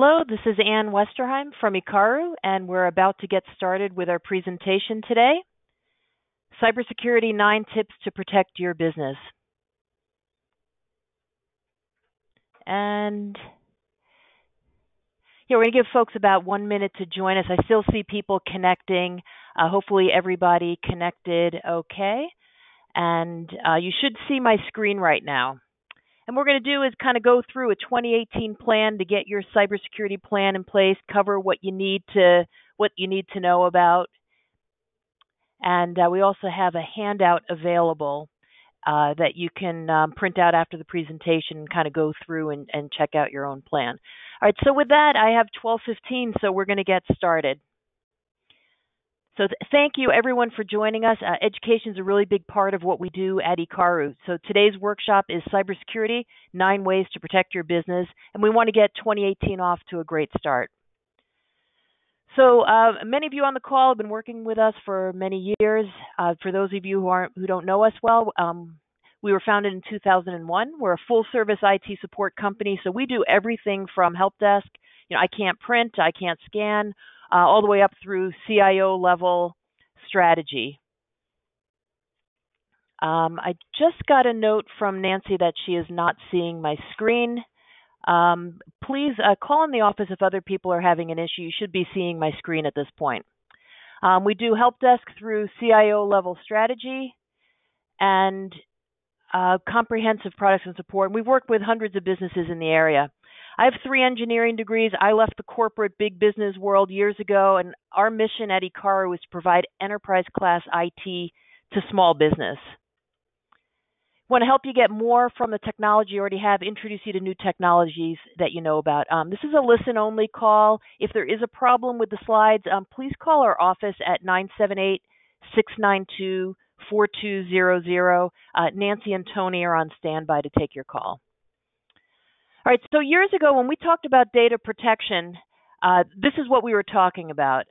Hello, this is Ann Westerheim from Ikaru, and we're about to get started with our presentation today. Cybersecurity 9 Tips to Protect Your Business. And we're going to give folks about 1 minute to join us. I still see people connecting. Hopefully everybody connected okay. And you should see my screen right now. And what we're going to do is kind of go through a 2018 plan to get your cybersecurity plan in place, cover what you need to know about. And we also have a handout available that you can print out after the presentation and kind of go through and check out your own plan. All right, so with that, I have 12:15, so we're going to get started. So thank you, everyone, for joining us. Education is a really big part of what we do at Ikaru. So today's workshop is Cybersecurity, 9 Ways to Protect Your Business, and we want to get 2018 off to a great start. So many of you on the call have been working with us for many years. For those of you who don't know us well, we were founded in 2001. We're a full-service IT support company, so we do everything from help desk. I can't print, I can't scan, all the way up through CIO level strategy. I just got a note from Nancy that she is not seeing my screen. Please call in the office if other people are having an issue. You should be seeing my screen at this point. We do help desk through CIO level strategy and comprehensive products and support. And we've worked with hundreds of businesses in the area. I have 3 engineering degrees. I left the corporate big business world years ago, and our mission at Ikaru is to provide enterprise-class IT to small business. Want to help you get more from the technology you already have, introduce you to new technologies that you know about. This is a listen-only call. If there is a problem with the slides, please call our office at 978-692-4200. Nancy and Tony are on standby to take your call. All right, so years ago when we talked about data protection, this is what we were talking about.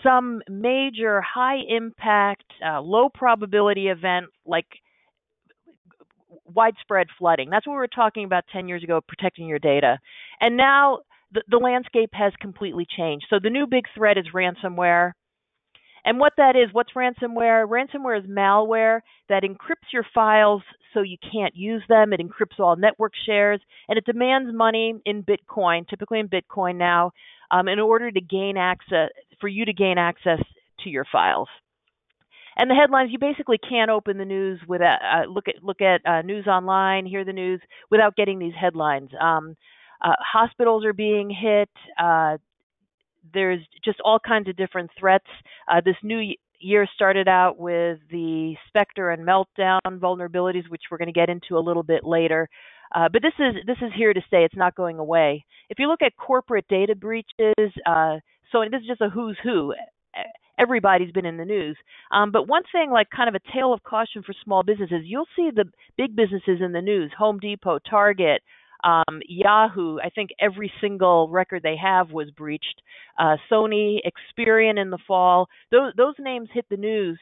Some major high-impact, low-probability event like widespread flooding. That's what we were talking about 10 years ago, protecting your data. And now the landscape has completely changed. So the new big threat is ransomware. And what that is, what's ransomware? Ransomware is malware that encrypts your files so you can't use them. It encrypts all network shares, and it demands money in Bitcoin, typically in Bitcoin now, in order to gain access, for you to gain access to your files. And the headlines, you basically can't open the news without look at news online, hear the news without getting these headlines. Hospitals are being hit. There's just all kinds of different threats. This new year started out with the Spectre and Meltdown vulnerabilities, which we're going to get into a little bit later. But this is here to stay. It's not going away. If you look at corporate data breaches, so this is just a who's who. Everybody's been in the news. But one thing, like kind of a tale of caution for small businesses, you'll see the big businesses in the news, Home Depot, Target, Yahoo. I think every single record they have was breached. Sony, Experian in the fall. Those names hit the news.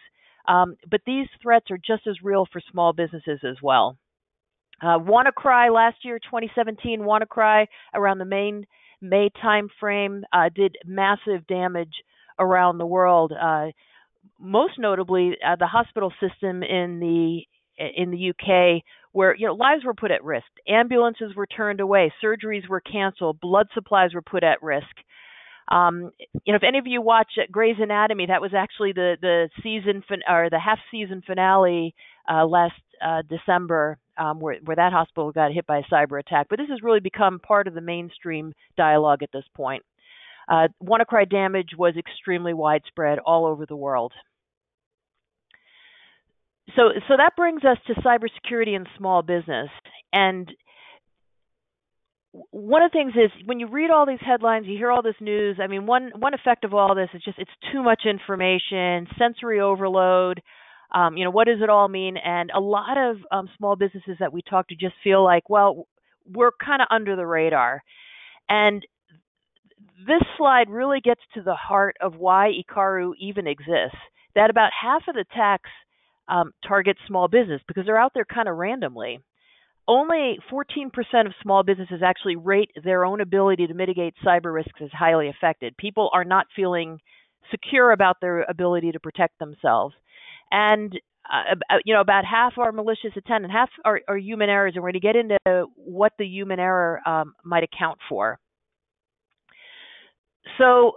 But these threats are just as real for small businesses as well. WannaCry last year, 2017, WannaCry around the May time frame did massive damage around the world. Most notably, the hospital system in the UK, where lives were put at risk, ambulances were turned away, surgeries were canceled, blood supplies were put at risk. If any of you watch Grey's Anatomy, that was actually the season or the half season finale last December, where that hospital got hit by a cyber attack. But this has really become part of the mainstream dialogue at this point. WannaCry damage was extremely widespread all over the world. So that brings us to cybersecurity and small business. And one of the things is when you read all these headlines, you hear all this news. I mean, one effect of all this is just it's too much information, sensory overload. What does it all mean? And a lot of small businesses that we talk to just feel like, well, we're kind of under the radar. And this slide really gets to the heart of why Ikaru even exists, that about half of the attacks target small business because they're out there kind of randomly. only 14% of small businesses actually rate their own ability to mitigate cyber risks as highly affected. People are not feeling secure about their ability to protect themselves. And about half are malicious intent and half are human errors. And we're going to get into what the human error might account for. So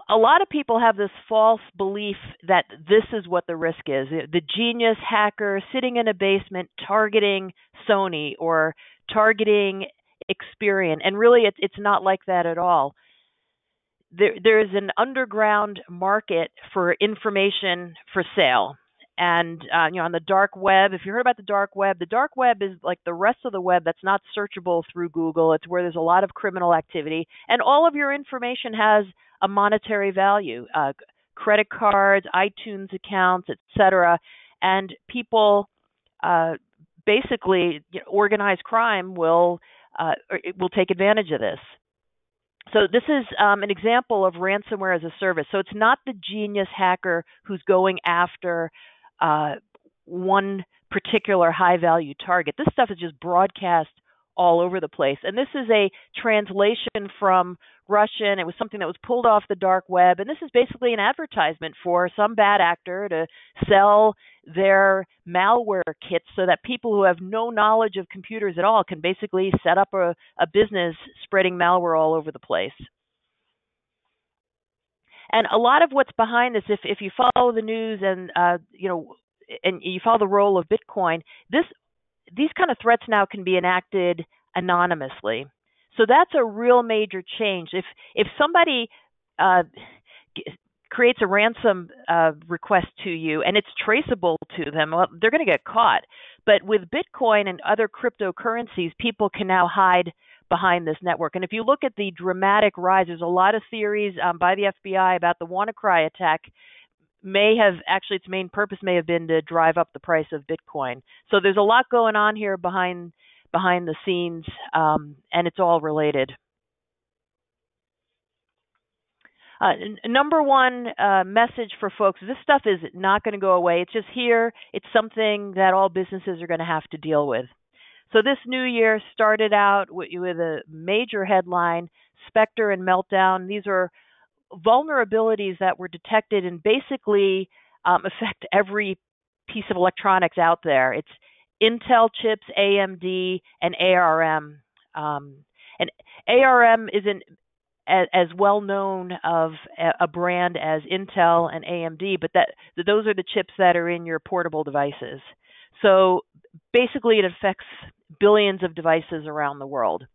a lot of people have this false belief that this is what the risk is. The genius hacker sitting in a basement targeting Sony or targeting Experian. And really, it's not like that at all. There's an underground market for information for sale. And on the dark web, if you heard about the dark web is like the rest of the web that's not searchable through Google. It's where there's a lot of criminal activity, and all of your information has a monetary value, credit cards, iTunes accounts, etc. And people, basically, organized crime will take advantage of this. So this is an example of ransomware as a service. So it's not the genius hacker who's going after one particular high-value target. This stuff is just broadcast all over the place. And this is a translation from Russian. It was something that was pulled off the dark web. And this is basically an advertisement for some bad actor to sell their malware kits so that people who have no knowledge of computers at all can basically set up a business spreading malware all over the place. And a lot of what's behind this, if you follow the news and and you follow the role of Bitcoin, these kind of threats now can be enacted anonymously. So that's a real major change. If somebody creates a ransom request to you and it's traceable to them, well, they're going to get caught. But with Bitcoin and other cryptocurrencies, people can now hide behind this network. And if you look at the dramatic rise, there's a lot of theories by the FBI about the WannaCry attack. Its main purpose may have been to drive up the price of Bitcoin. So there's a lot going on here behind the scenes, and it's all related. Number one message for folks, this stuff is not going to go away. It's just here. It's something that all businesses are going to have to deal with. So this new year started out with a major headline, Spectre and Meltdown. These are vulnerabilities that were detected and basically affect every piece of electronics out there. It's Intel chips, AMD, and ARM. And ARM isn't as well known of a brand as Intel and AMD, but those are the chips that are in your portable devices. So basically, it affects billions of devices around the world.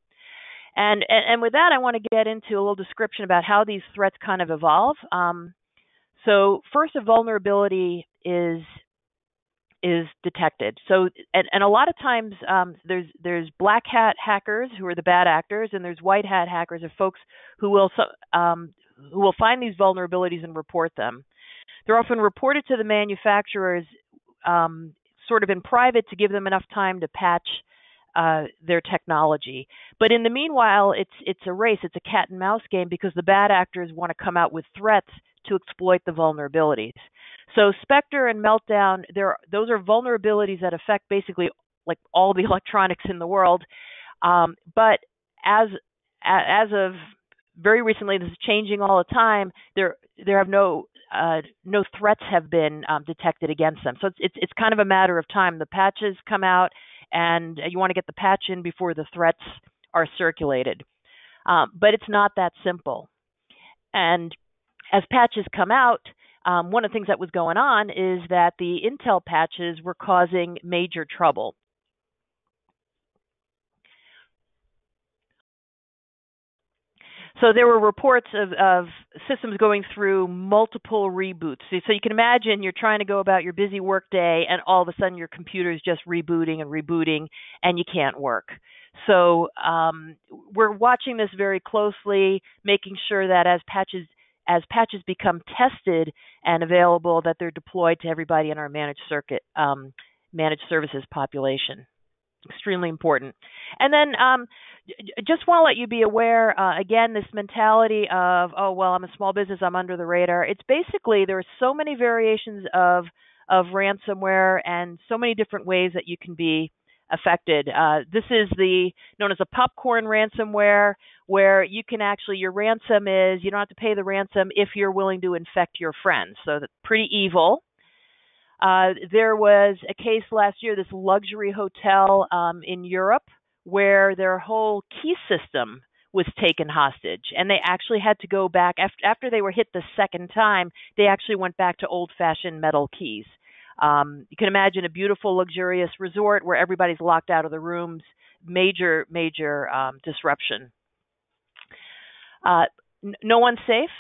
And with that, I want to get into a little description about how these threats kind of evolve. So first, a vulnerability is detected. So and a lot of times there's black hat hackers who are the bad actors, and there's white hat hackers, or folks who will find these vulnerabilities and report them. They're often reported to the manufacturers sort of in private to give them enough time to patch their technology. But in the meanwhile, it's a race. It's a cat and mouse game because the bad actors want to come out with threats to exploit the vulnerabilities. So Spectre and Meltdown, those are vulnerabilities that affect basically like all the electronics in the world. But as of very recently, this is changing all the time. There have no threats have been detected against them. So it's kind of a matter of time. The patches come out, and you want to get the patch in before the threats are circulated. But it's not that simple. And as patches come out, one of the things that was going on is that the Intel patches were causing major trouble. So there were reports of systems going through multiple reboots. So you can imagine you're trying to go about your busy work day, and all of a sudden your computer is just rebooting, and you can't work. So we're watching this very closely, making sure that as patches become tested and available, that they're deployed to everybody in our managed services population. Extremely important. And then just want to let you be aware, again, this mentality of, oh, well, I'm a small business, I'm under the radar. It's basically, there are so many variations of ransomware and so many different ways that you can be affected. This is known as a popcorn ransomware, where you can actually, your ransom is, you don't have to pay the ransom if you're willing to infect your friends. So that's pretty evil. There was a case last year, this luxury hotel in Europe, where their whole key system was taken hostage, and they actually had to go back after they were hit the second time. They actually went back to old-fashioned metal keys. You can imagine a beautiful, luxurious resort where everybody's locked out of the rooms. Major disruption. No one's safe.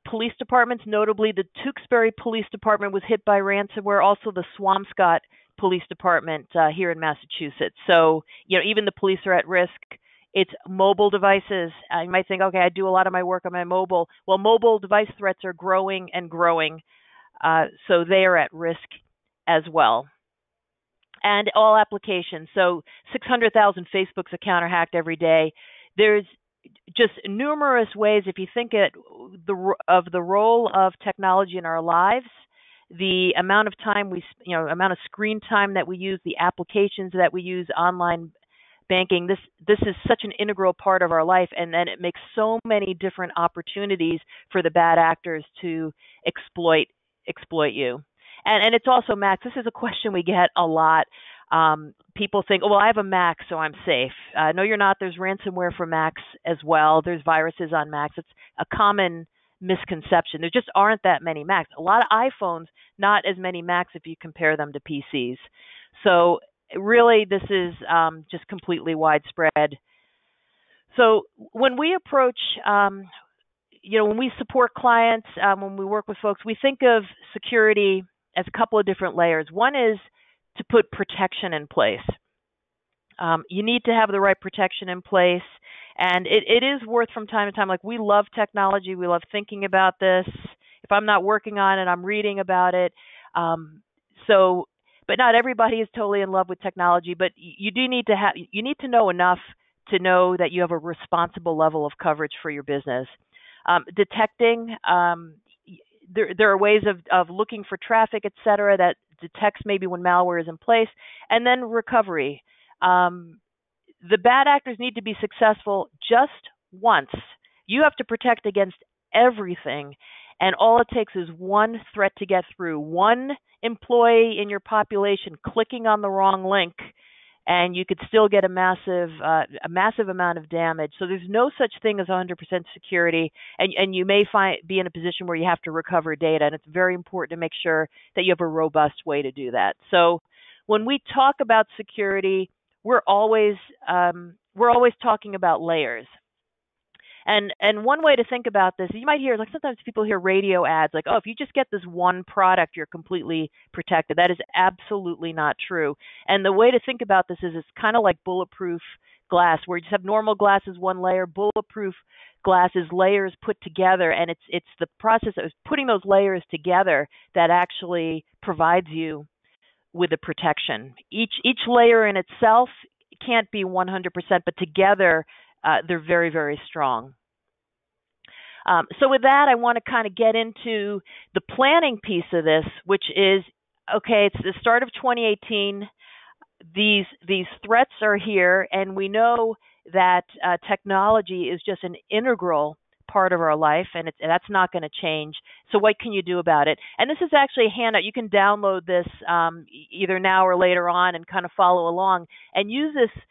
Police departments, notably the Tewksbury Police Department, was hit by ransomware. Also, the Swampscott Police Department here in Massachusetts. So, even the police are at risk. It's mobile devices. You might think, okay, I do a lot of my work on my mobile. Well, mobile device threats are growing and growing, so they are at risk as well. And all applications. So 600,000 Facebook's account are hacked every day. There's just numerous ways, if you think of the role of technology in our lives, the amount of time amount of screen time that we use, the applications that we use, online banking, this is such an integral part of our life, and then it makes so many different opportunities for the bad actors to exploit you. And it's also Macs. This is a question we get a lot. People think, oh, well, I have a Mac, so I'm safe. No, you're not. There's ransomware for Macs as well. There's viruses on Macs. It's a common misconception. There just aren't that many Macs. A lot of iPhones, not as many Macs if you compare them to PCs. So really, this is just completely widespread. So when we approach, when we support clients, when we work with folks, we think of security as a couple of different layers. One is to put protection in place. You need to have the right protection in place. And it is worth from time to time, like we love technology. We love thinking about this. If I'm not working on it, I'm reading about it. But not everybody is totally in love with technology, but you need to know enough to know that you have a responsible level of coverage for your business. Detecting, there are ways of looking for traffic, et cetera, that detects maybe when malware is in place, and then recovery. The bad actors need to be successful just once. You have to protect against everything, and all it takes is one threat to get through. One employee in your population clicking on the wrong link, and you could still get a massive amount of damage. So there's no such thing as 100% security, and you may be in a position where you have to recover data, and it's very important to make sure that you have a robust way to do that. So when we talk about security, we're always talking about layers. And one way to think about this, you might hear, like sometimes people hear radio ads like, oh, if you just get this one product, you're completely protected. That is absolutely not true. And the way to think about this is it's kind of like bulletproof glass, where you just have normal glass is one layer, bulletproof glass is layers put together, and it's the process of putting those layers together that actually provides you with the protection. Each layer in itself can't be 100%, but together they're very, very strong. So with that, I want to kind of get into the planning piece of this, which is, okay, it's the start of 2018. These threats are here, and we know that technology is just an integral part of our life, and that's not going to change. So what can you do about it? And this is actually a handout. You can download this either now or later on and kind of follow along and use this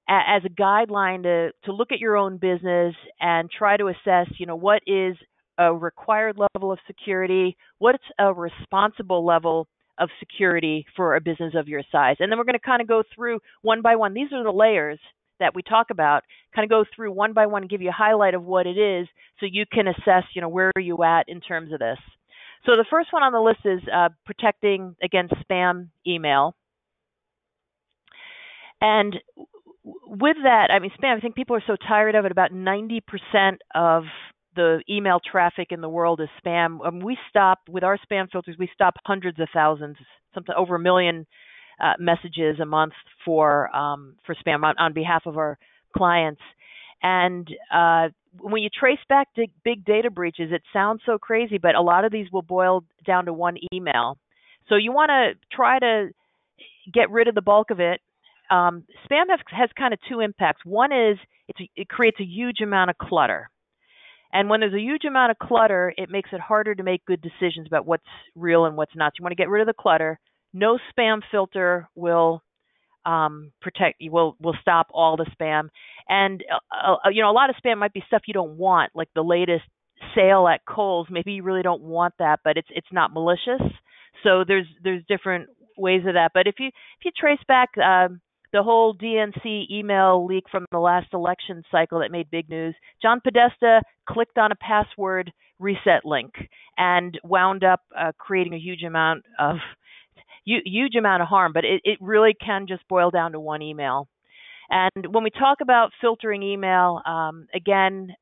as a guideline to look at your own business and try to assess, what is a required level of security, what's a responsible level of security for a business of your size. And then we're going to kind of go through one by one. These are the layers that we talk about, kind of go through one by one, give you a highlight of what it is so you can assess, where are you at in terms of this. So the first one on the list is protecting against spam email. And with that, spam, I think people are so tired of it. About 90% of the email traffic in the world is spam. With our spam filters, we stop hundreds of thousands, something over 1 million messages a month for spam on behalf of our clients. And when you trace back to big data breaches, it sounds so crazy, but a lot of these will boil down to one email. So you want to try to get rid of the bulk of it. Spam has kind of two impacts. One is it creates a huge amount of clutter. And when there's a huge amount of clutter, it makes it harder to make good decisions about what's real and what's not. So you want to get rid of the clutter. No spam filter will protect you, will stop all the spam. And a lot of spam might be stuff you don't want, like the latest sale at Kohl's. Maybe you really don't want that, but it's not malicious. So there's different ways of that. But if you trace back the whole DNC email leak from the last election cycle that made big news, John Podesta clicked on a password reset link and wound up creating a huge amount of harm. But it really can just boil down to one email. And when we talk about filtering email, again,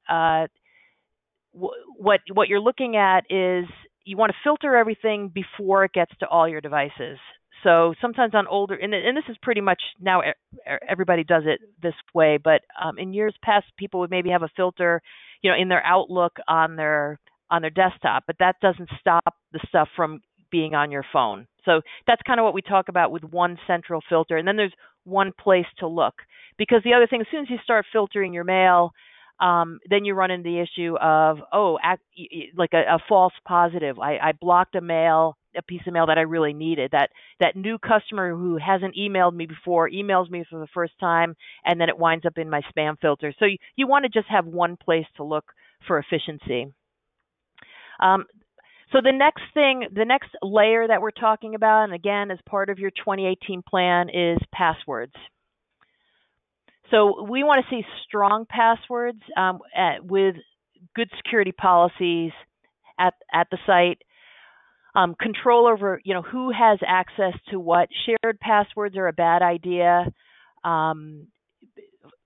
what you're looking at is you want to filter everything before it gets to all your devices. So sometimes on older, and this is pretty much now everybody does it this way, but in years past, people would maybe have a filter, in their Outlook on their desktop, but that doesn't stop the stuff from being on your phone. So that's kind of what we talk about with one central filter, and then there's one place to look. Because the other thing, as soon as you start filtering your mail, then you run into the issue of, like a false positive. I blocked a piece of mail that I really needed. That new customer who hasn't emailed me before emails me for the first time, and then it winds up in my spam filter. So you want to just have one place to look for efficiency. So the next layer that we're talking about, and again, as part of your 2018 plan, is passwords. So we want to see strong passwords with good security policies at the site. Control over, who has access to what. Shared passwords are a bad idea.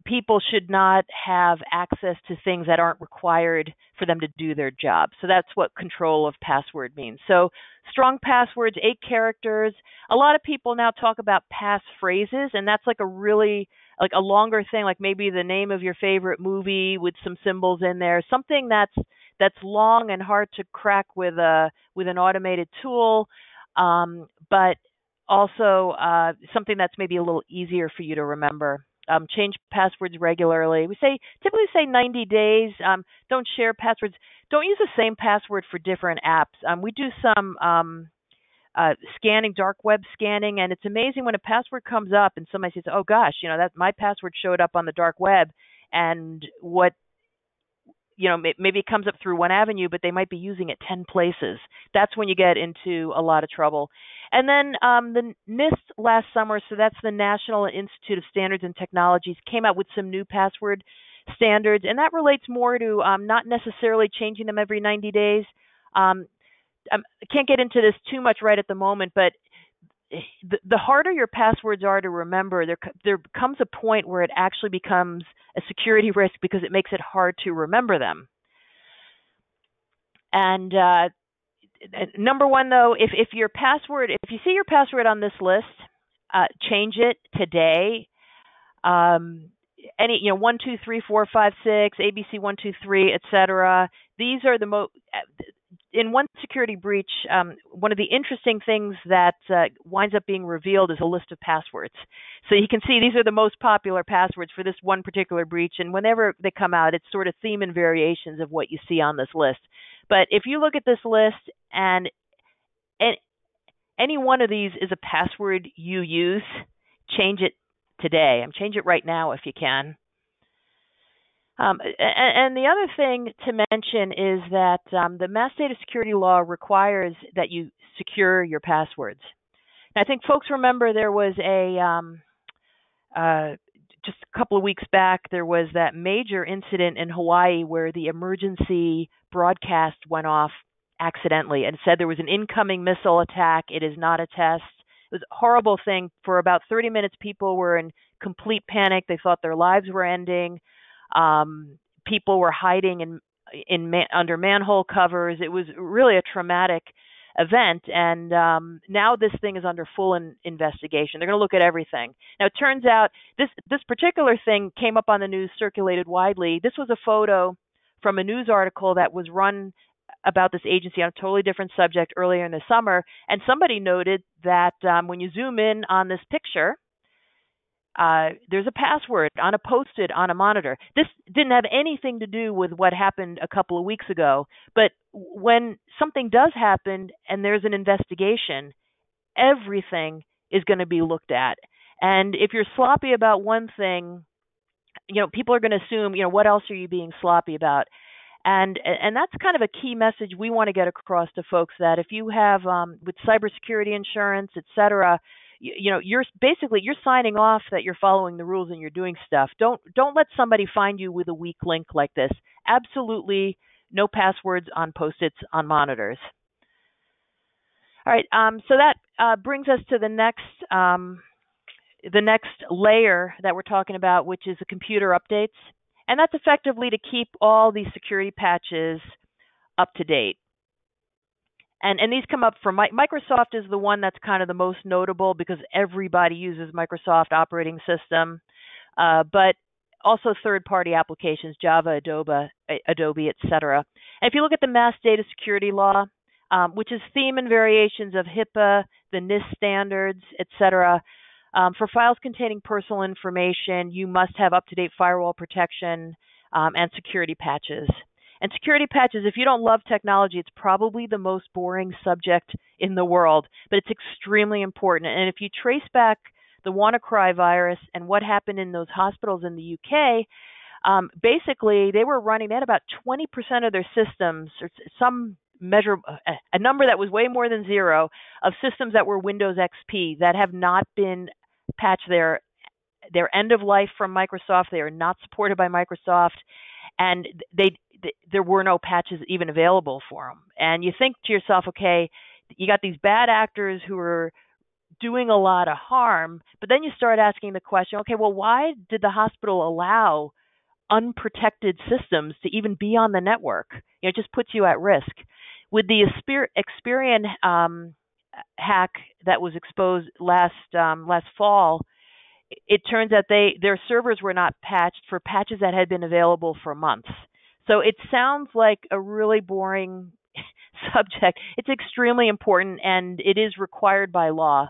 People should not have access to things that aren't required for them to do their job. So that's what control of password means. So strong passwords, 8 characters. A lot of people now talk about passphrases, and that's like a longer thing, like maybe the name of your favorite movie with some symbols in there. Something that's long and hard to crack with an automated tool, but also something that's maybe a little easier for you to remember. Change passwords regularly. We typically say 90 days. Don't share passwords. Don't use the same password for different apps. We do some scanning, dark web scanning, and it's amazing when a password comes up and somebody says, "Oh gosh, that my password showed up on the dark web," and maybe it comes up through one avenue, but they might be using it 10 places. That's when you get into a lot of trouble. And then the NIST last summer, so that's the National Institute of Standards and Technologies, came out with some new password standards, and that relates more to not necessarily changing them every 90 days. I can't get into this too much right at the moment, but the harder your passwords are to remember, there comes a point where it actually becomes a security risk because it makes it hard to remember them. And number one, though, if you see your password on this list, change it today. 1, 2, 3, 4, 5, 6, ABC 1, 2, 3, etc. These are the most. In one security breach, one of the interesting things that winds up being revealed is a list of passwords. So you can see these are the most popular passwords for this one particular breach, and whenever they come out, it's sort of theme and variations of what you see on this list. But if you look at this list and any one of these is a password you use, change it today. Change it right now if you can. And the other thing to mention is that the Mass Data Security Law requires that you secure your passwords. And I think folks remember there was just a couple of weeks back, there was that major incident in Hawaii where the emergency broadcast went off accidentally and said there was an incoming missile attack. It is not a test. It was a horrible thing. For about 30 minutes, people were in complete panic. They thought their lives were ending. People were hiding under manhole covers. It was really a traumatic event, and now this thing is under full investigation. They're going to look at everything. Now, it turns out this particular thing came up on the news, circulated widely. This was a photo from a news article that was run about this agency on a totally different subject earlier in the summer, and somebody noted that when you zoom in on this picture, there's a password on a post-it on a monitor. This didn't have anything to do with what happened a couple of weeks ago, but when something does happen and there's an investigation, everything is going to be looked at. And if you're sloppy about one thing, people are going to assume, what else are you being sloppy about? And that's kind of a key message we want to get across to folks, that if you have with cybersecurity insurance, et cetera, you're signing off that you're following the rules and you're doing stuff. Don't let somebody find you with a weak link like this. Absolutely no passwords on post-its on monitors. All right, so that brings us to the next layer that we're talking about, which is the computer updates. And that's effectively to keep all these security patches up to date. And these come up from Microsoft is the one that's kind of the most notable because everybody uses Microsoft operating system, but also third-party applications, Java, Adobe, etc. And if you look at the Mass Data Security Law, which is theme and variations of HIPAA, the NIST standards, etc., for files containing personal information, you must have up-to-date firewall protection and security patches. And security patches, if you don't love technology, it's probably the most boring subject in the world, but it's extremely important. And if you trace back the WannaCry virus and what happened in those hospitals in the UK, basically they were running at about 20% of their systems, or some measure, a number that was way more than zero, of systems that were Windows XP that have not been patched. Their end of life from Microsoft. They are not supported by Microsoft, and there were no patches even available for them. And you think to yourself, okay, you got these bad actors who are doing a lot of harm, but then you start asking the question, okay, well, why did the hospital allow unprotected systems to even be on the network? It just puts you at risk. With the Experian hack that was exposed last fall, it turns out their servers were not patched for patches that had been available for months. So it sounds like a really boring subject. It's extremely important, and it is required by law.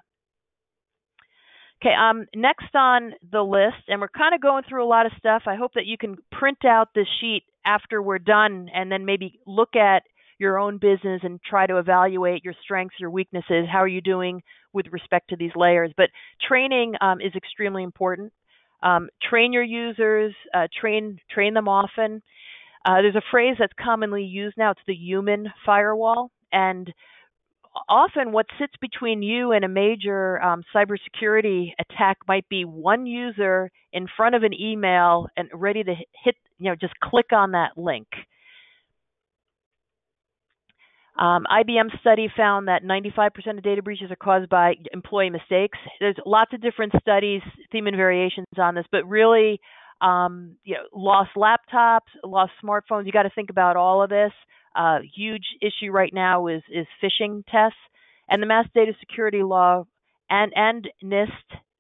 Okay, next on the list, and we're kind of going through a lot of stuff. I hope that you can print out this sheet after we're done and then maybe look at your own business and try to evaluate your strengths, your weaknesses. How are you doing with respect to these layers? But training is extremely important. Train your users, train them often. There's a phrase that's commonly used now. It's the human firewall. And often what sits between you and a major cybersecurity attack might be one user in front of an email and ready to hit, just click on that link. IBM study found that 95% of data breaches are caused by employee mistakes. There's lots of different studies, theme and variations on this, but really, lost laptops, lost smartphones. You got to think about all of this. Huge issue right now is phishing tests, and the Mass Data Security Law and NIST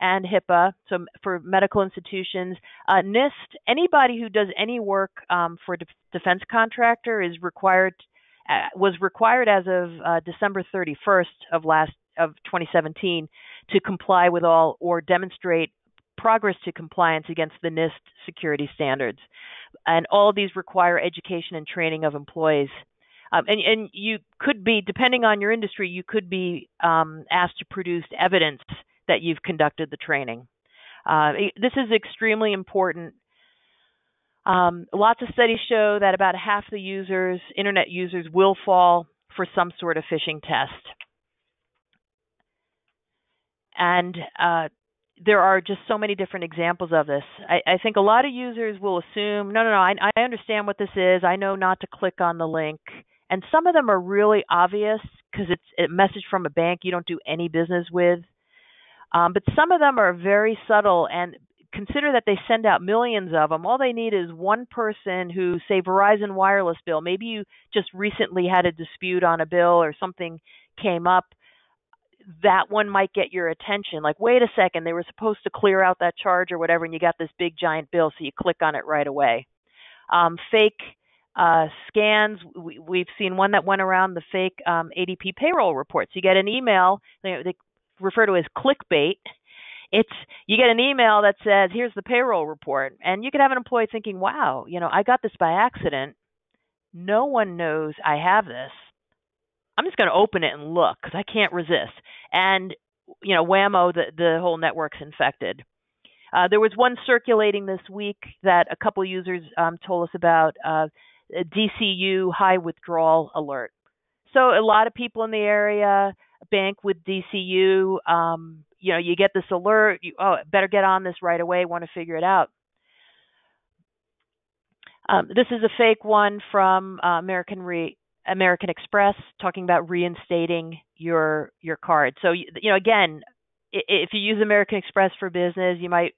and HIPAA. So for medical institutions, NIST, anybody who does any work for defense contractor is was required as of December 31st of 2017 to comply with all or demonstrate progress to compliance against the NIST security standards. And all of these require education and training of employees. And you could be, depending on your industry, you could be asked to produce evidence that you've conducted the training. This is extremely important. Lots of studies show that about half the internet users, will fall for some sort of phishing test. And there are just so many different examples of this. I think a lot of users will assume, no, I understand what this is. I know not to click on the link. And some of them are really obvious because it's a message from a bank you don't do any business with. But some of them are very subtle, and consider that they send out millions of them. All they need is one person who, say, Verizon wireless bill. Maybe you just recently had a dispute on a bill or something came up. That one might get your attention. Like, wait a second, they were supposed to clear out that charge or whatever, and you got this big giant bill, so you click on it right away. Fake Scans, we've seen one that went around, the fake ADP payroll reports. You get an email, they refer to it as clickbait. It's you get an email that says, here's the payroll report. And you could have an employee thinking, wow, I got this by accident. No one knows I have this. I'm just going to open it and look because I can't resist. And, whammo, the whole network's infected. There was one circulating this week that a couple users told us about, a DCU high withdrawal alert. So a lot of people in the area bank with DCU. You get this alert. Better get on this right away. Want to figure it out. This is a fake one from American Express talking about reinstating your card. So again, if you use American Express for business, you might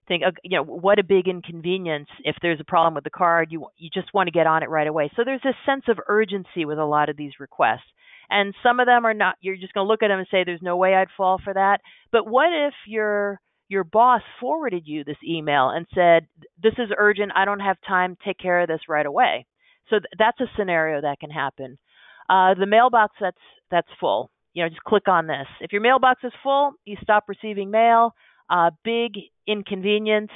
think, what a big inconvenience. If there's a problem with the card, you just want to get on it right away. So there's this sense of urgency with a lot of these requests. And some of them are not, you're just going to look at them and say, there's no way I'd fall for that. But what if your boss forwarded you this email and said, this is urgent, I don't have time, take care of this right away? So that's a scenario that can happen. The mailbox that's full, just click on this. If your mailbox is full, you stop receiving mail. Big inconvenience.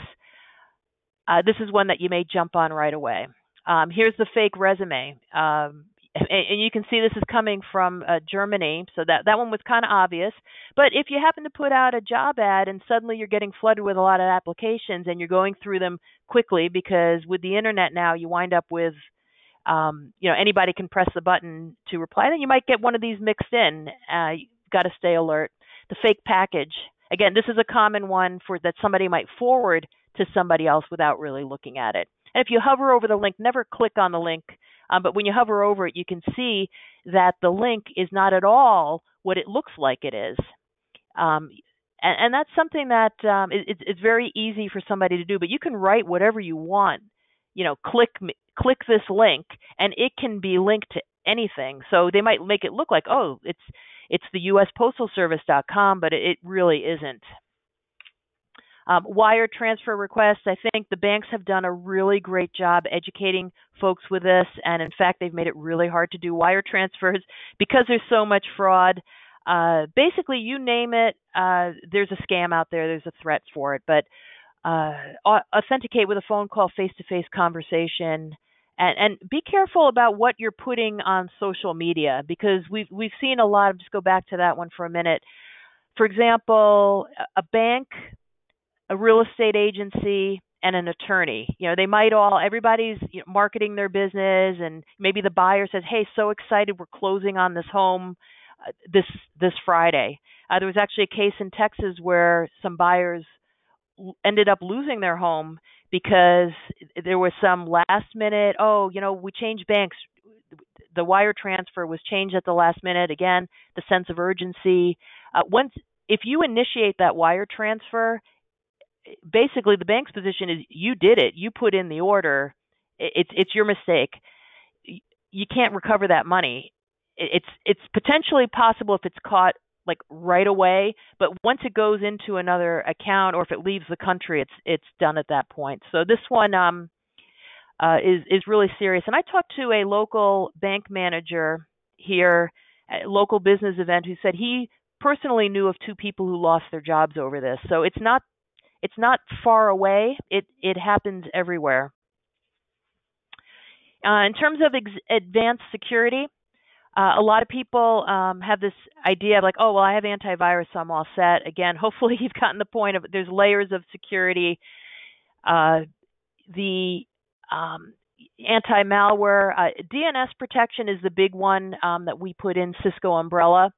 This is one that you may jump on right away. Here's the fake resume. And you can see this is coming from Germany, so that one was kind of obvious. But if you happen to put out a job ad and suddenly you're getting flooded with a lot of applications and you're going through them quickly, because with the internet now you wind up with, anybody can press the button to reply, then you might get one of these mixed in. You've got to stay alert. The fake package. Again, this is a common one that somebody might forward to somebody else without really looking at it. And if you hover over the link, never click on the link. But when you hover over it, you can see that the link is not at all what it looks like it is. And that's something that it's very easy for somebody to do. But you can write whatever you want. Click this link, and it can be linked to anything. So they might make it look like, oh, it's the USPostalService.com, but it really isn't. Wire transfer requests, I think the banks have done a really great job educating folks with this, and in fact, they've made it really hard to do wire transfers because there's so much fraud. Basically, you name it, there's a scam out there, there's a threat for it, but authenticate with a phone call, face-to-face conversation, and be careful about what you're putting on social media, because we've seen a lot of, just go back to that one for a minute. For example, a bank, a real estate agency, and an attorney. They might everybody's marketing their business, and maybe the buyer says, hey, so excited, we're closing on this home this Friday. There was actually a case in Texas where some buyers ended up losing their home because there was some last minute, we changed banks. The wire transfer was changed at the last minute. Again, the sense of urgency. If you initiate that wire transfer, basically the bank's position is you did it. You put in the order. It's your mistake. You can't recover that money. It's potentially possible if it's caught like right away, but once it goes into another account or if it leaves the country, it's done at that point. So this one is really serious. And I talked to a local bank manager here at a local business event who said he personally knew of 2 people who lost their jobs over this. So it's not far away. It happens everywhere. In terms of advanced security, a lot of people have this idea of like, oh, well, I have antivirus, so I'm all set. Again, hopefully you've gotten the point of there's layers of security. The anti-malware, DNS protection is the big one that we put in Cisco Umbrella.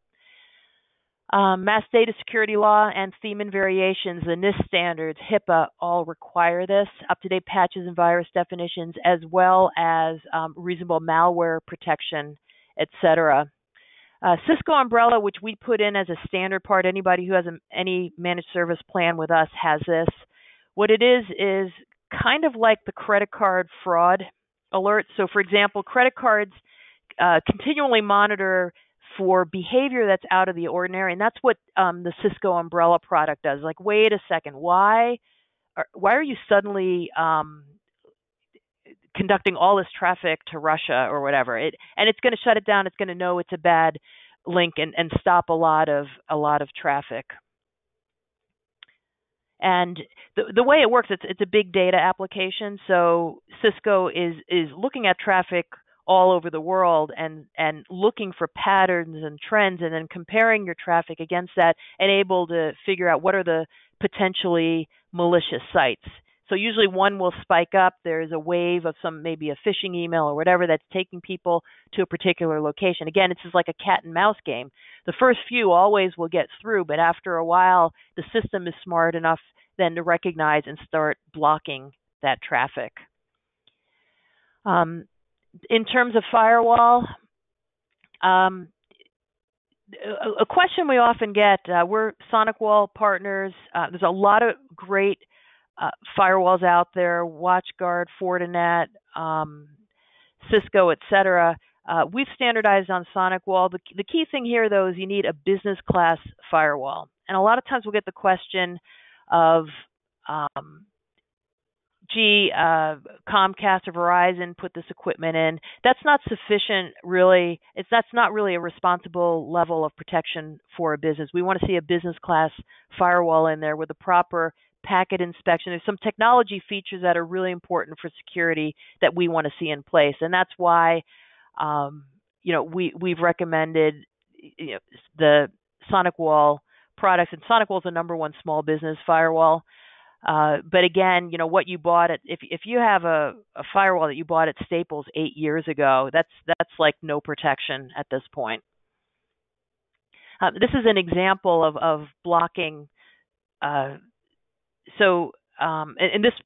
Mass data security law and theme and variations, the NIST standards, HIPAA all require this, up-to-date patches and virus definitions, as well as reasonable malware protection, etc. Cisco Umbrella, which we put in as a standard part, anybody who has any managed service plan with us has this. What it is kind of like the credit card fraud alert. So, for example, credit cards continually monitor for behavior that's out of the ordinary, and that's what the Cisco Umbrella product does. Like, wait a second, why are you suddenly conducting all this traffic to Russia or whatever. And it's going to shut it down. It's going to know it's a bad link and stop a lot of traffic. And the way it works, it's a big data application. So Cisco is looking at traffic all over the world and looking for patterns and trends, and then comparing your traffic against that and able to figure out what are the potentially malicious sites. So usually one will spike up. There's a wave of maybe a phishing email or whatever that's taking people to a particular location. Again, it's just like a cat and mouse game. The first few always will get through, but after a while, the system is smart enough then to recognize and start blocking that traffic. In terms of firewall, a question we often get, we're SonicWall partners. There's a lot of great firewalls out there, WatchGuard, Fortinet, Cisco, etc. We've standardized on SonicWall. The key thing here, though, is you need a business class firewall. And a lot of times we'll get the question of, Comcast or Verizon put this equipment in. That's not sufficient, really. That's not really a responsible level of protection for a business. We want to see a business class firewall in there with a proper packet inspection. There's some technology features that are really important for security that we want to see in place, and that's why, we've recommended the SonicWall products. And SonicWall is the #1 small business firewall. But again, what you bought if you have a firewall that you bought at Staples 8 years ago, that's like no protection at this point. This is an example of blocking. And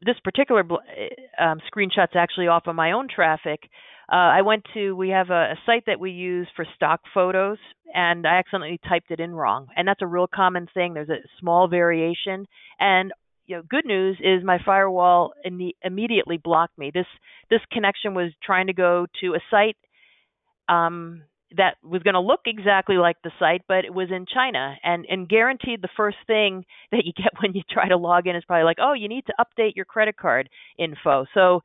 this particular screenshot's actually off of my own traffic. We have a site that we use for stock photos, and I accidentally typed it in wrong. And that's a real common thing. There's a small variation. And good news is my firewall immediately blocked me. This connection was trying to go to a site that was going to look exactly like the site, but it was in China. And guaranteed the first thing that you get when you try to log in is probably like, oh, you need to update your credit card info. So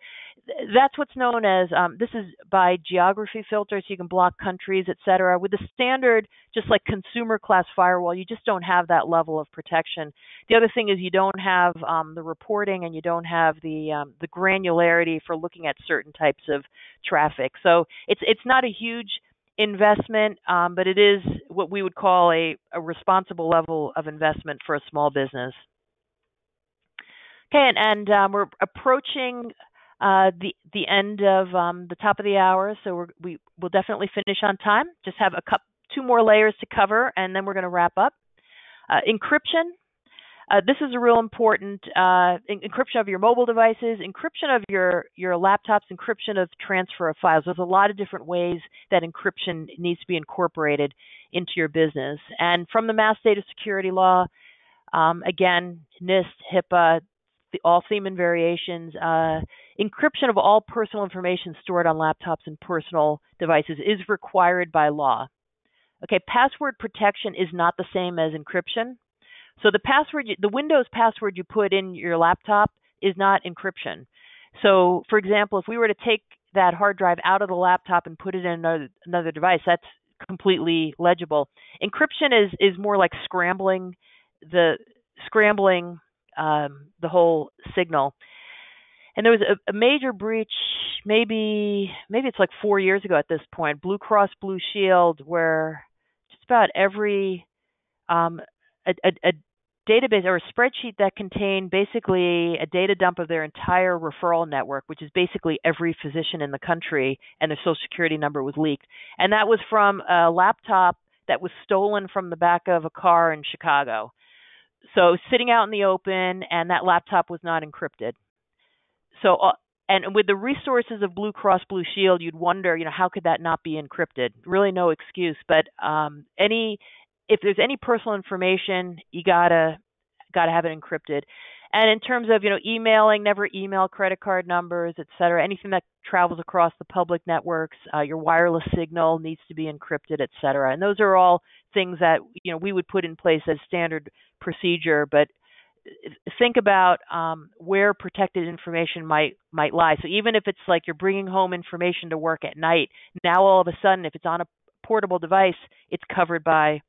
that's what's known as, this is by geography filter, so you can block countries, et cetera. With the standard, just like consumer class firewall, you just don't have that level of protection. The other thing is you don't have the reporting, and you don't have the granularity for looking at certain types of traffic. So it's not a huge investment, but it is what we would call a responsible level of investment for a small business. Okay, and we're approaching the end of the top of the hour, so we will definitely finish on time. Just have two more layers to cover, and then we're going to wrap up. Encryption. This is a real important encryption of your mobile devices, encryption of your laptops, encryption of transfer of files. There's a lot of different ways that encryption needs to be incorporated into your business. And from the Mass Data Security Law, again, NIST, HIPAA, all theme and variations, encryption of all personal information stored on laptops and personal devices is required by law. Okay, password protection is not the same as encryption. So the Windows password you put in your laptop is not encryption. So, for example, if we were to take that hard drive out of the laptop and put it in another device, that's completely legible. Encryption is more like scrambling the whole signal. And there was a major breach, maybe it's like 4 years ago at this point, Blue Cross Blue Shield, where just about every a database or a spreadsheet that contained basically a data dump of their entire referral network, which is basically every physician in the country, and their social security number was leaked. And that was from a laptop that was stolen from the back of a car in Chicago. So sitting out in the open, and that laptop was not encrypted. So, and with the resources of Blue Cross Blue Shield, you'd wonder, how could that not be encrypted? Really no excuse, but if there's any personal information, you gotta have it encrypted. And in terms of emailing, never email credit card numbers, et cetera. Anything that travels across the public networks, your wireless signal needs to be encrypted, et cetera. And those are all things that we would put in place as standard procedure. But think about where protected information might lie. So even if it's like you're bringing home information to work at night, now all of a sudden, if it's on a portable device, it's covered by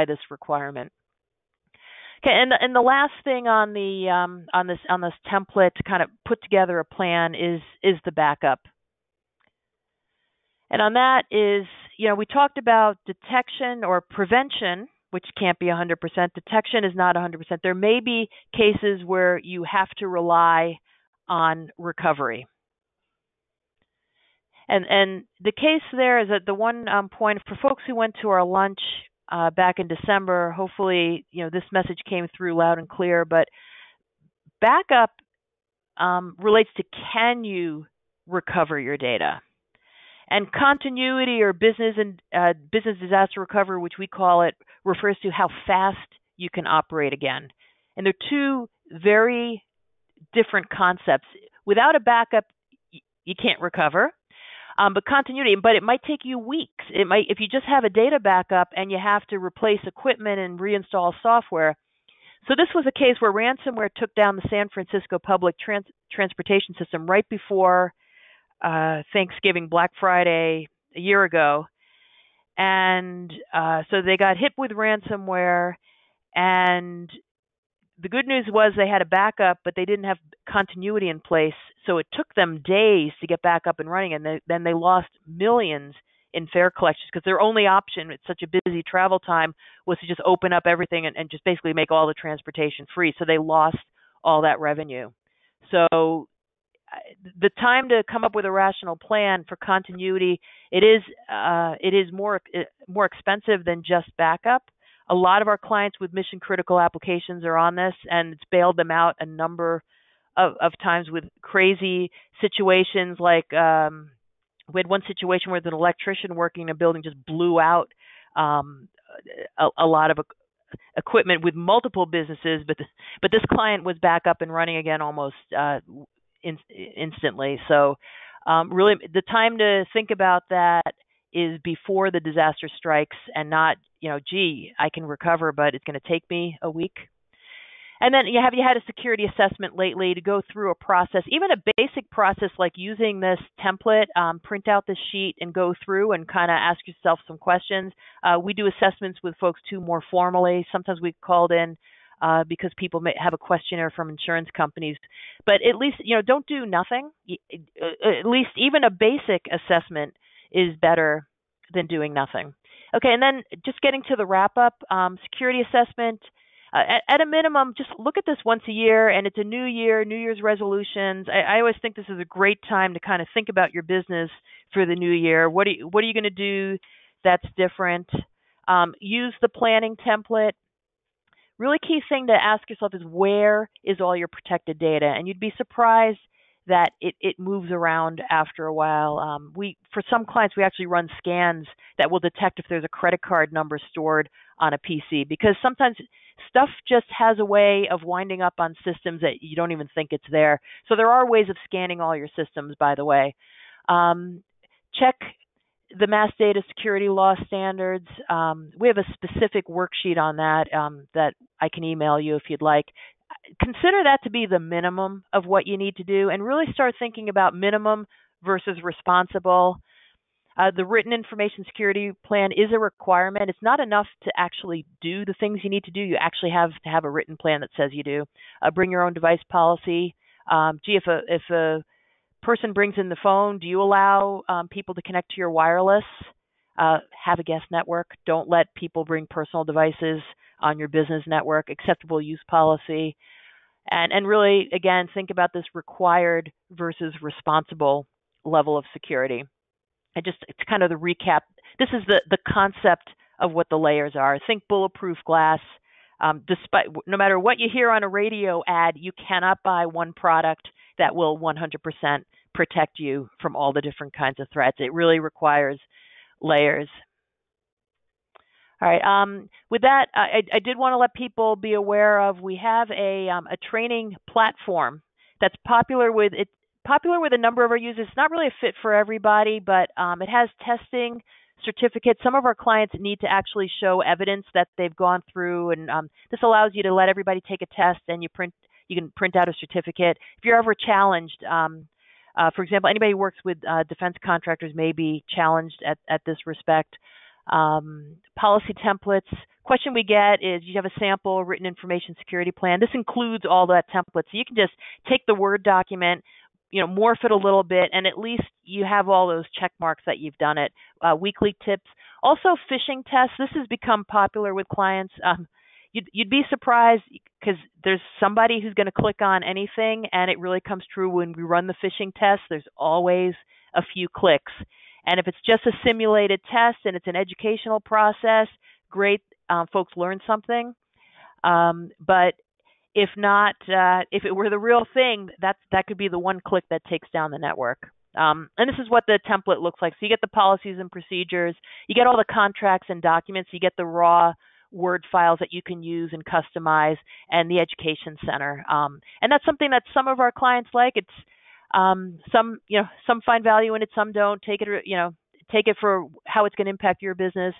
this requirement. Okay, and the last thing on the on this template to kind of put together a plan is the backup. And on that is, we talked about detection or prevention, which can't be 100%. Detection is not 100%. There may be cases where you have to rely on recovery. And the case there is that the one point for folks who went to our lunch back in December, hopefully, this message came through loud and clear, but backup relates to, can you recover your data? And continuity or business disaster recovery, which we call it, refers to how fast you can operate again. And they're two very different concepts. Without a backup, you can't recover. But continuity, but it might take you weeks. It might, if you just have a data backup and you have to replace equipment and reinstall software. So this was a case where ransomware took down the San Francisco public transportation system right before Thanksgiving, Black Friday a year ago. And so they got hit with ransomware, and the good news was they had a backup, but they didn't have continuity in place. So it took them days to get back up and running, and then they lost millions in fare collections because their only option at such a busy travel time was to just open up everything and just basically make all the transportation free. So they lost all that revenue. So the time to come up with a rational plan for continuity, it is more expensive than just backup. A lot of our clients with mission critical applications are on this, and it's bailed them out a number of times with crazy situations. Like we had one situation where an electrician working in a building just blew out a lot of equipment with multiple businesses, but this client was back up and running again almost instantly. So really the time to think about that is before the disaster strikes, and not, gee, I can recover, but it's going to take me a week. And then have you had a security assessment lately to go through a process, even a basic process like using this template, print out this sheet and go through and kind of ask yourself some questions. We do assessments with folks too more formally. Sometimes we've called in because people may have a questionnaire from insurance companies. But at least, don't do nothing. At least even a basic assessment is better than doing nothing. Okay, and then just getting to the wrap-up, security assessment. At a minimum, just look at this once a year, and it's a new year, New Year's resolutions. I always think this is a great time to kind of think about your business for the new year. What are you going to do that's different? Use the planning template. Really key thing to ask yourself is, where is all your protected data? And you'd be surprised that it moves around after a while. For some clients, we actually run scans that will detect if there's a credit card number stored on a PC, because sometimes stuff just has a way of winding up on systems that you don't even think it's there. So there are ways of scanning all your systems, by the way. Check the Mass Data Security Law Standards. We have a specific worksheet on that that I can email you if you'd like. Consider that to be the minimum of what you need to do, and really start thinking about minimum versus responsible. The written information security plan is a requirement. It's not enough to actually do the things you need to do. You actually have to have a written plan that says you do. Bring your own device policy. If a person brings in the phone, do you allow people to connect to your wireless? Have a guest network. Don't let people bring personal devices on your business network. Acceptable use policy. And really, again, think about this required versus responsible level of security. And just, it's kind of the recap. This is the concept of what the layers are. Think bulletproof glass. No matter what you hear on a radio ad, you cannot buy one product that will 100% protect you from all the different kinds of threats. It really requires layers. All right. With that, I did want to let people be aware of, we have a training platform that's popular with a number of our users. It's not really a fit for everybody, but it has testing, certificates. Some of our clients need to actually show evidence that they've gone through, and this allows you to let everybody take a test, and you can print out a certificate. If you're ever challenged, for example, anybody who works with defense contractors may be challenged at this respect. Policy templates. Question we get is, you have a sample written information security plan. This includes all that template. So you can just take the Word document, morph it a little bit, and at least you have all those check marks that you've done it. Weekly tips. Also, phishing tests. This has become popular with clients. You'd be surprised, because there's somebody who's going to click on anything, and it really comes true when we run the phishing test. There's always a few clicks. And if it's just a simulated test and it's an educational process, great, folks learn something. But if not, if it were the real thing, that could be the one click that takes down the network. And this is what the template looks like. So you get the policies and procedures, you get all the contracts and documents, you get the raw Word files that you can use and customize, and the education center. And that's something that some of our clients like. It's some find value in it, some don't. Take it for how it's going to impact your business.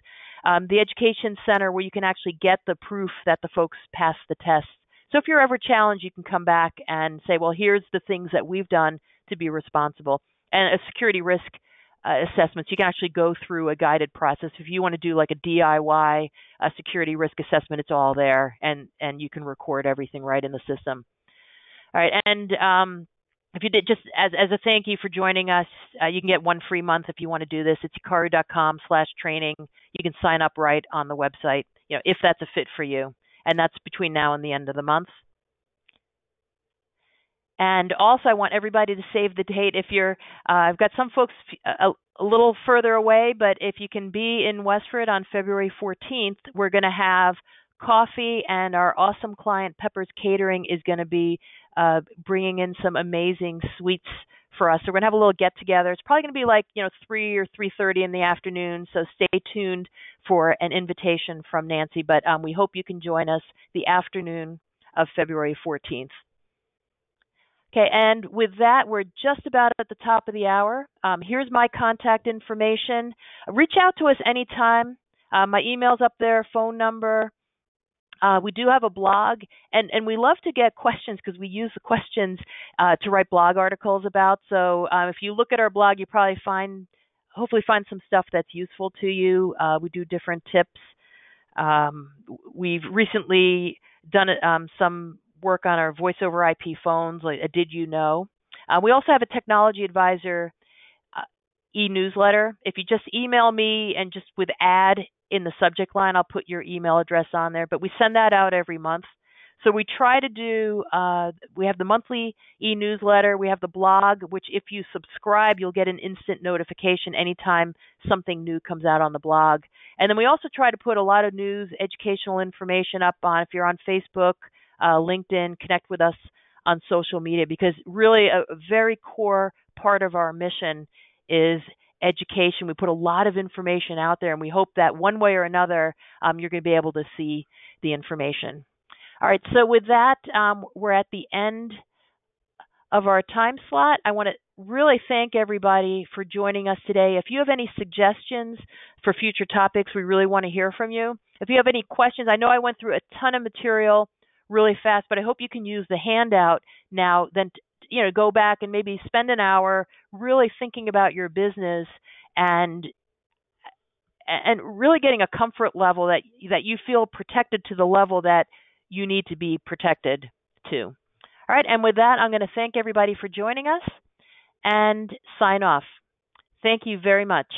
The education center, where you can actually get the proof that the folks passed the test. So if you're ever challenged, you can come back and say, well, here's the things that we've done to be responsible. And a security risk assessments, you can actually go through a guided process. If you want to do like a DIY security risk assessment, it's all there, and you can record everything right in the system. All right, and if you did, just as a thank you for joining us, you can get one free month if you want to do this. It's hikaru.com/training. You can sign up right on the website, if that's a fit for you, and that's between now and the end of the month. And also, I want everybody to save the date. If you're, I've got some folks a little further away, but if you can be in Westford on February 14th, we're going to have coffee, and our awesome client, Pepper's Catering, is going to be bringing in some amazing sweets for us. So we're going to have a little get-together. It's probably going to be like, 3 or 3:30 in the afternoon, so stay tuned for an invitation from Nancy. But we hope you can join us the afternoon of February 14th. Okay, and with that, we're just about at the top of the hour. Here's my contact information. Reach out to us anytime. My email's up there, phone number. We do have a blog, and we love to get questions, because we use the questions to write blog articles about. So if you look at our blog, you probably hopefully find some stuff that's useful to you. We do different tips. We've recently done some work on our voice over IP phones, like a Did You Know? We also have a Technology Advisor e-newsletter. If you just email me and just with ad in the subject line, I'll put your email address on there. But we send that out every month. So we try to do, we have the monthly e-newsletter. We have the blog, which if you subscribe, you'll get an instant notification anytime something new comes out on the blog. And then we also try to put a lot of news, educational information up on, if you're on Facebook, LinkedIn, connect with us on social media, because really a very core part of our mission is education. We put a lot of information out there, and we hope that one way or another, you're going to be able to see the information. All right, so with that, we're at the end of our time slot. I want to really thank everybody for joining us today. If you have any suggestions for future topics, we really want to hear from you. If you have any questions, I know I went through a ton of material really fast, but I hope you can use the handout now, then go back and maybe spend an hour really thinking about your business and really getting a comfort level that you feel protected to the level that you need to be protected to. All right, and with that, I'm going to thank everybody for joining us and sign off. Thank you very much.